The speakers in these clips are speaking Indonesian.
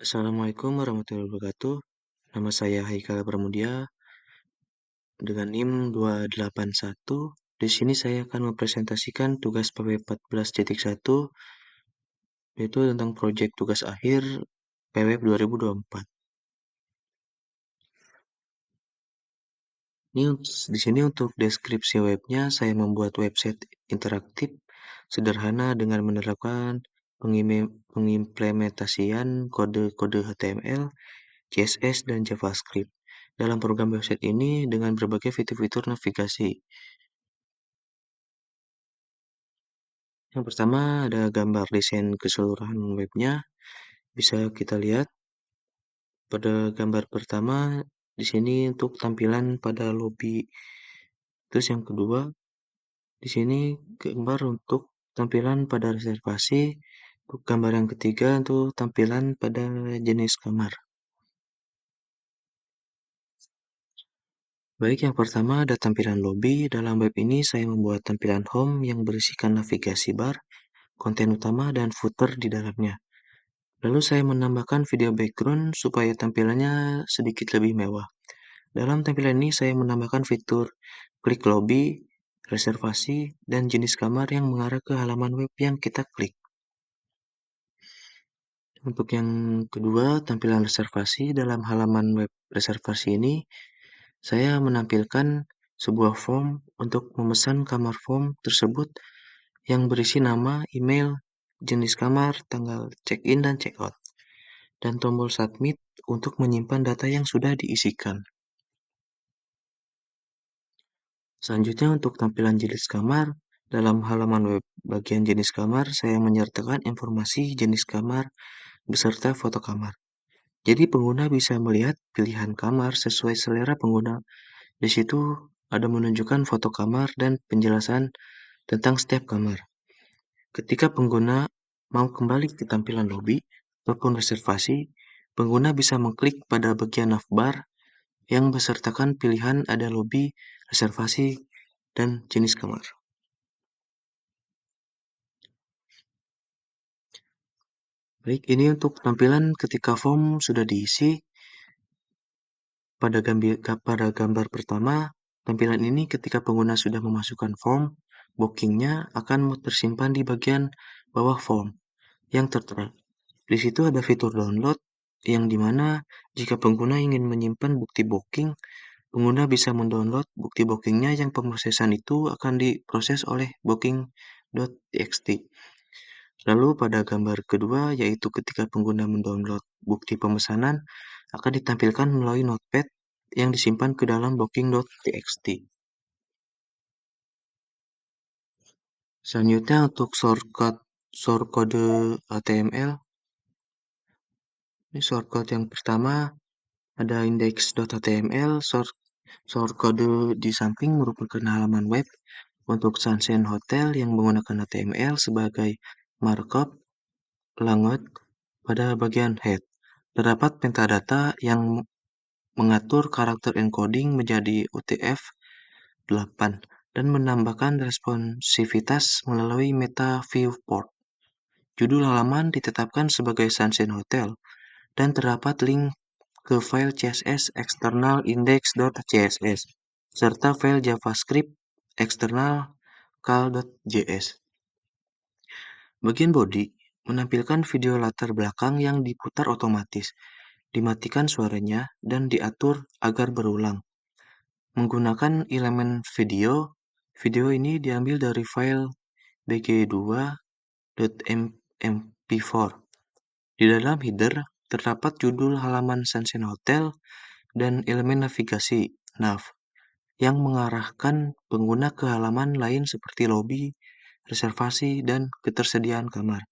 Assalamualaikum warahmatullahi wabarakatuh. Nama saya Haikal Pramudia dengan NIM 281. Di sini saya akan mempresentasikan tugas PW 14.1 yaitu tentang proyek tugas akhir PW 2024. Di sini untuk deskripsi webnya saya membuat website interaktif sederhana dengan menerapkan pengimplementasian kode-kode HTML, CSS, dan JavaScript dalam program website ini dengan berbagai fitur-fitur navigasi. Yang pertama ada gambar desain keseluruhan webnya. Bisa kita lihat pada gambar pertama di sini untuk tampilan pada lobby. Terus yang kedua di sini gambar untuk tampilan pada reservasi. Untuk gambar yang ketiga untuk tampilan pada jenis kamar. Baik, yang pertama ada tampilan lobby. Dalam web ini saya membuat tampilan home yang berisikan navigasi bar, konten utama, dan footer di dalamnya. Lalu saya menambahkan video background supaya tampilannya sedikit lebih mewah. Dalam tampilan ini saya menambahkan fitur klik lobby, reservasi, dan jenis kamar yang mengarah ke halaman web yang kita klik. Untuk yang kedua, tampilan reservasi dalam halaman web reservasi ini, saya menampilkan sebuah form untuk memesan kamar form tersebut yang berisi nama, email, jenis kamar, tanggal check-in dan check-out, dan tombol submit untuk menyimpan data yang sudah diisikan. Selanjutnya untuk tampilan jenis kamar, dalam halaman web bagian jenis kamar, saya menyertakan informasi jenis kamar beserta foto kamar. Jadi pengguna bisa melihat pilihan kamar sesuai selera pengguna. Di situ ada menunjukkan foto kamar dan penjelasan tentang setiap kamar. Ketika pengguna mau kembali ke tampilan lobby ataupun reservasi, pengguna bisa mengklik pada bagian navbar yang besertakan pilihan ada lobby, reservasi, dan jenis kamar. Baik, ini untuk tampilan ketika form sudah diisi. Pada gambar pertama, tampilan ini ketika pengguna sudah memasukkan form, bookingnya akan tersimpan di bagian bawah form yang tertera. Di situ ada fitur download yang dimana jika pengguna ingin menyimpan bukti booking, pengguna bisa mendownload bukti bookingnya yang pemrosesan itu akan diproses oleh booking.txt. Lalu pada gambar kedua, yaitu ketika pengguna mendownload bukti pemesanan, akan ditampilkan melalui notepad yang disimpan ke dalam booking.txt. Selanjutnya untuk shortcode HTML. Ini shortcode yang pertama ada index.html. Shortcode di samping merupakan halaman web untuk Sunshine Hotel yang menggunakan HTML sebagai markup language. Pada bagian head, terdapat metadata yang mengatur karakter encoding menjadi UTF-8 dan menambahkan responsivitas melalui meta viewport. Judul halaman ditetapkan sebagai Sunshine Hotel dan terdapat link ke file CSS eksternal index.css serta file JavaScript eksternal cal.js. Bagian body menampilkan video latar belakang yang diputar otomatis, dimatikan suaranya, dan diatur agar berulang. Menggunakan elemen video, video ini diambil dari file bg2.mp4. Di dalam header, terdapat judul halaman Sunshine Hotel dan elemen navigasi, nav, yang mengarahkan pengguna ke halaman lain seperti lobby, reservasi, dan ketersediaan kamar.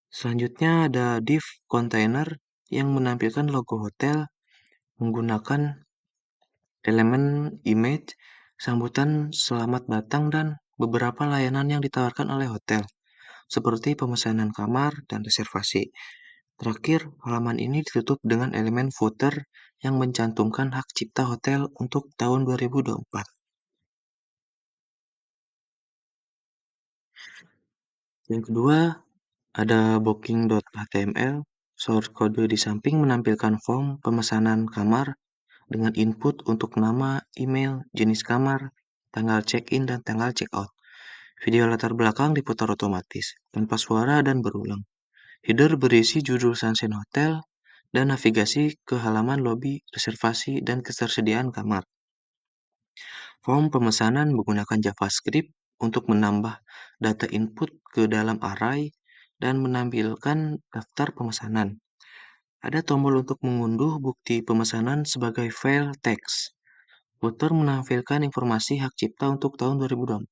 Selanjutnya ada div container yang menampilkan logo hotel menggunakan elemen image, sambutan selamat datang, dan beberapa layanan yang ditawarkan oleh hotel, seperti pemesanan kamar dan reservasi. Terakhir, halaman ini ditutup dengan elemen footer yang mencantumkan hak cipta hotel untuk tahun 2024. Yang kedua, ada booking.html. Source kode di samping menampilkan form pemesanan kamar dengan input untuk nama, email, jenis kamar, tanggal check-in, dan tanggal check-out. Video latar belakang diputar otomatis, tanpa suara dan berulang. Header berisi judul Sunshine Hotel dan navigasi ke halaman lobi, reservasi, dan ketersediaan kamar. Form pemesanan menggunakan JavaScript untuk menambah data input ke dalam array dan menampilkan daftar pemesanan. Ada tombol untuk mengunduh bukti pemesanan sebagai file teks. Footer menampilkan informasi hak cipta untuk tahun 2024,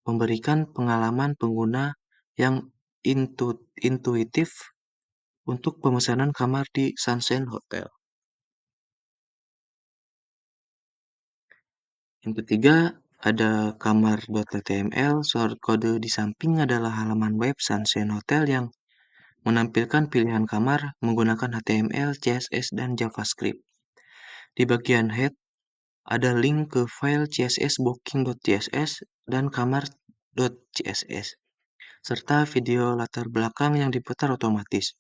memberikan pengalaman pengguna yang intuitif untuk pemesanan kamar di Sunshine Hotel. Yang ketiga, ada kamar.html. Source kode di samping adalah halaman web Sunshine Hotel yang menampilkan pilihan kamar menggunakan HTML, CSS, dan JavaScript. Di bagian head, ada link ke file CSS booking.css dan kamar.css, serta video latar belakang yang diputar otomatis.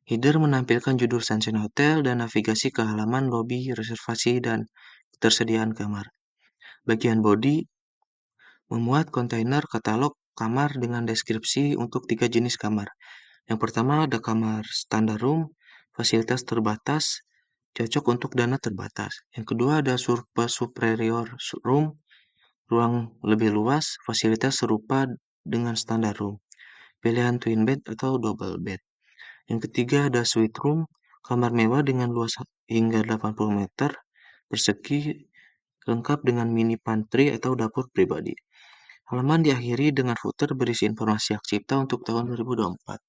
Header menampilkan judul Sunshine Hotel dan navigasi ke halaman lobi, reservasi, dan ketersediaan kamar. Bagian body memuat kontainer katalog kamar dengan deskripsi untuk 3 jenis kamar. Yang pertama ada kamar standar room, fasilitas terbatas, cocok untuk dana terbatas. Yang kedua ada superior room, ruang lebih luas, fasilitas serupa dengan standar room. Pilihan twin bed atau double bed. Yang ketiga ada suite room, kamar mewah dengan luas hingga 80 meter persegi, lengkap dengan mini pantry atau dapur pribadi. Halaman diakhiri dengan footer berisi informasi hak cipta untuk tahun 2024.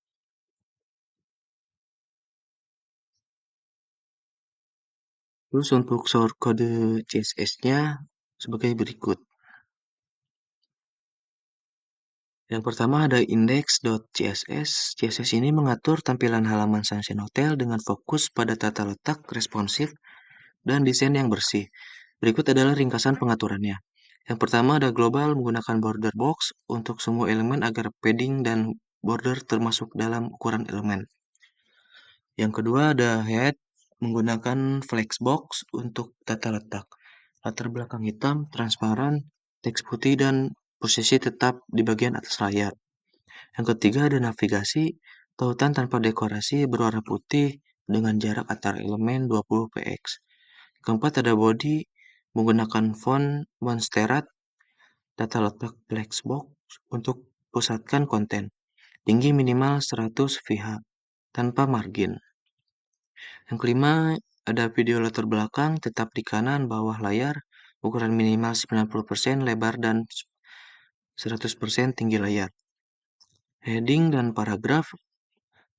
Terus untuk source kode CSS-nya sebagai berikut. Yang pertama ada index.css. CSS ini mengatur tampilan halaman Sunshine Hotel dengan fokus pada tata letak responsif dan desain yang bersih. Berikut adalah ringkasan pengaturannya. Yang pertama ada global menggunakan border box untuk semua elemen agar padding dan border termasuk dalam ukuran elemen. Yang kedua ada head menggunakan flexbox untuk tata letak. Latar belakang hitam, transparan, teks putih, dan posisi tetap di bagian atas layar. Yang ketiga ada navigasi, tautan tanpa dekorasi berwarna putih dengan jarak antar elemen 20 px. Keempat ada body menggunakan font Monsterat, tata letak flexbox untuk pusatkan konten. Tinggi minimal 100 VH tanpa margin. Yang kelima, ada video latar belakang tetap di kanan bawah layar, ukuran minimal 90% lebar dan 100% tinggi layar. Heading dan paragraf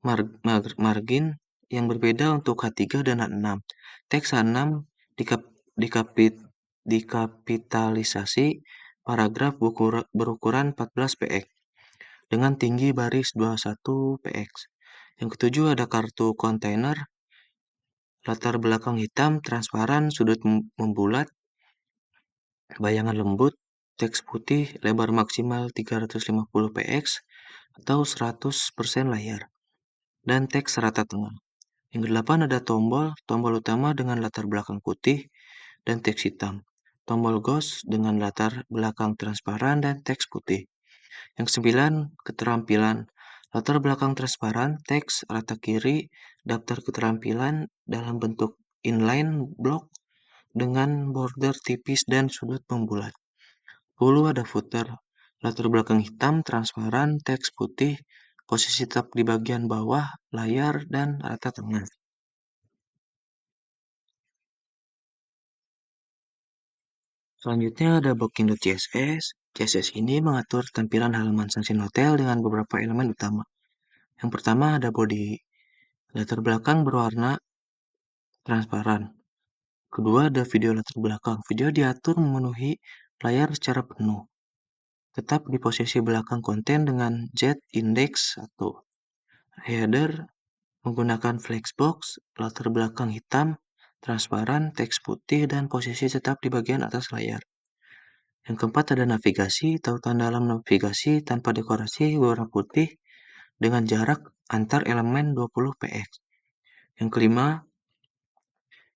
margin yang berbeda untuk H3 dan H6. Teks H6 dikapitalisasi, paragraf berukuran 14 px dengan tinggi baris 21 px. Yang ketujuh ada kartu kontainer, latar belakang hitam, transparan, sudut membulat, bayangan lembut, teks putih, lebar maksimal 350 px atau 100% layar, dan teks rata tengah. Yang kedelapan ada tombol utama dengan latar belakang putih dan teks hitam. Tombol ghost dengan latar belakang transparan dan teks putih. Yang kesembilan, keterampilan. Latar belakang transparan, teks rata kiri, daftar keterampilan dalam bentuk inline block dengan border tipis dan sudut membulat. 10 ada footer. Latar belakang hitam, transparan, teks putih, posisi tetap di bagian bawah layar dan rata tengah. Selanjutnya ada booking.css. CSS ini mengatur tampilan halaman Sunshine Hotel dengan beberapa elemen utama. Yang pertama ada body, latar belakang berwarna transparan. Kedua ada video latar belakang. Video diatur memenuhi layar secara penuh. Tetap di posisi belakang konten dengan Z index 1. Header menggunakan flexbox, latar belakang hitam, transparan, teks putih, dan posisi tetap di bagian atas layar. Yang keempat ada navigasi, tautan dalam navigasi tanpa dekorasi berwarna putih dengan jarak antar elemen 20 px. Yang kelima,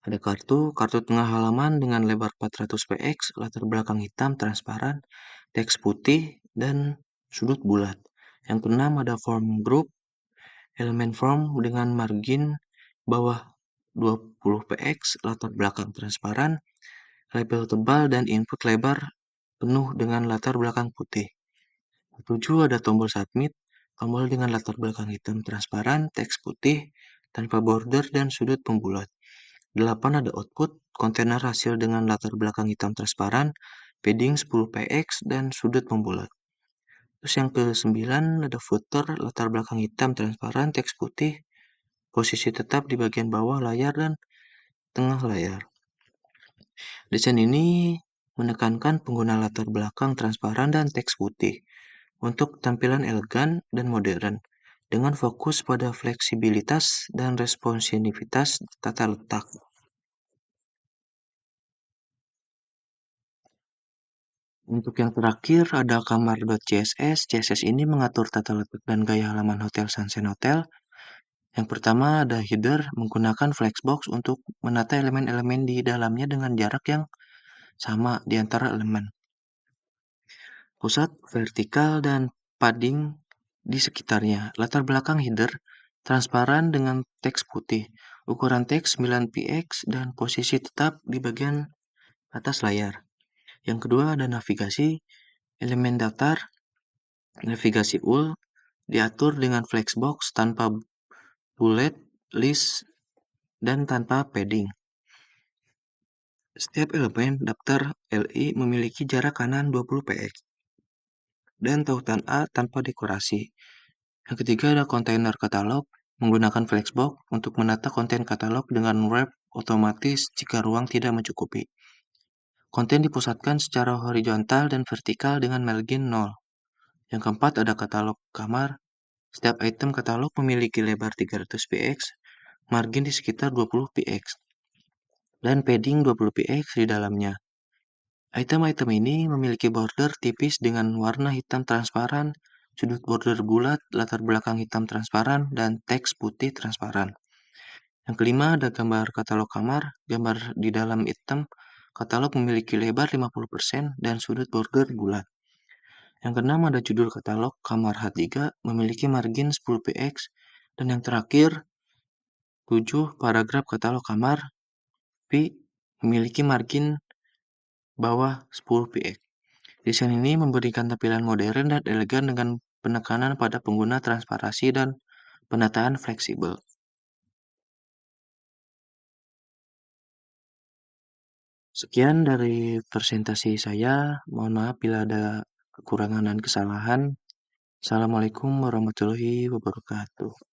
ada kartu tengah halaman dengan lebar 400 px, latar belakang hitam transparan, teks putih, dan sudut bulat. Yang keenam, ada form group, elemen form dengan margin bawah 20 px, latar belakang transparan, label tebal, dan input lebar penuh dengan latar belakang putih. 7, ada tombol submit, tombol dengan latar belakang hitam transparan, teks putih, tanpa border dan sudut pembulat. 8, ada output, kontainer hasil dengan latar belakang hitam transparan, padding 10 px, dan sudut pembulat. Terus yang ke-9, ada footer, latar belakang hitam transparan, teks putih, posisi tetap di bagian bawah layar dan tengah layar. Desain ini menekankan pengguna latar belakang transparan dan teks putih untuk tampilan elegan dan modern, dengan fokus pada fleksibilitas dan responsivitas tata letak. Untuk yang terakhir, ada kamar.css. CSS ini mengatur tata letak dan gaya halaman hotel Sunshine Hotel. Yang pertama, ada header menggunakan flexbox untuk menata elemen-elemen di dalamnya dengan jarak yang sama di antara elemen. Pusat, vertikal, dan padding di sekitarnya. Latar belakang header transparan dengan teks putih. Ukuran teks 9 px dan posisi tetap di bagian atas layar. Yang kedua, ada navigasi, elemen datar, navigasi UL diatur dengan flexbox tanpa bullet, list, dan tanpa padding. Setiap elemen daftar LI memiliki jarak kanan 20 px dan tautan A tanpa dekorasi. Yang ketiga, ada kontainer katalog menggunakan flexbox untuk menata konten katalog dengan wrap otomatis jika ruang tidak mencukupi. Konten dipusatkan secara horizontal dan vertikal dengan margin 0. Yang keempat, ada katalog kamar. Setiap item katalog memiliki lebar 300 px, margin di sekitar 20 px, dan padding 20 px di dalamnya. Item-item ini memiliki border tipis dengan warna hitam transparan, sudut border bulat, latar belakang hitam transparan, dan teks putih transparan. Yang kelima, ada gambar katalog kamar. Gambar di dalam item katalog memiliki lebar 50% dan sudut border bulat. Yang keenam, ada judul katalog kamar H3 memiliki margin 10 px. Dan yang terakhir, 7, paragraf katalog kamar P memiliki margin bawah 10 px. Desain ini memberikan tampilan modern dan elegan dengan penekanan pada pengguna transparansi dan penataan fleksibel. Sekian dari presentasi saya. Mohon maaf bila ada kekurangan dan kesalahan. Assalamualaikum warahmatullahi wabarakatuh.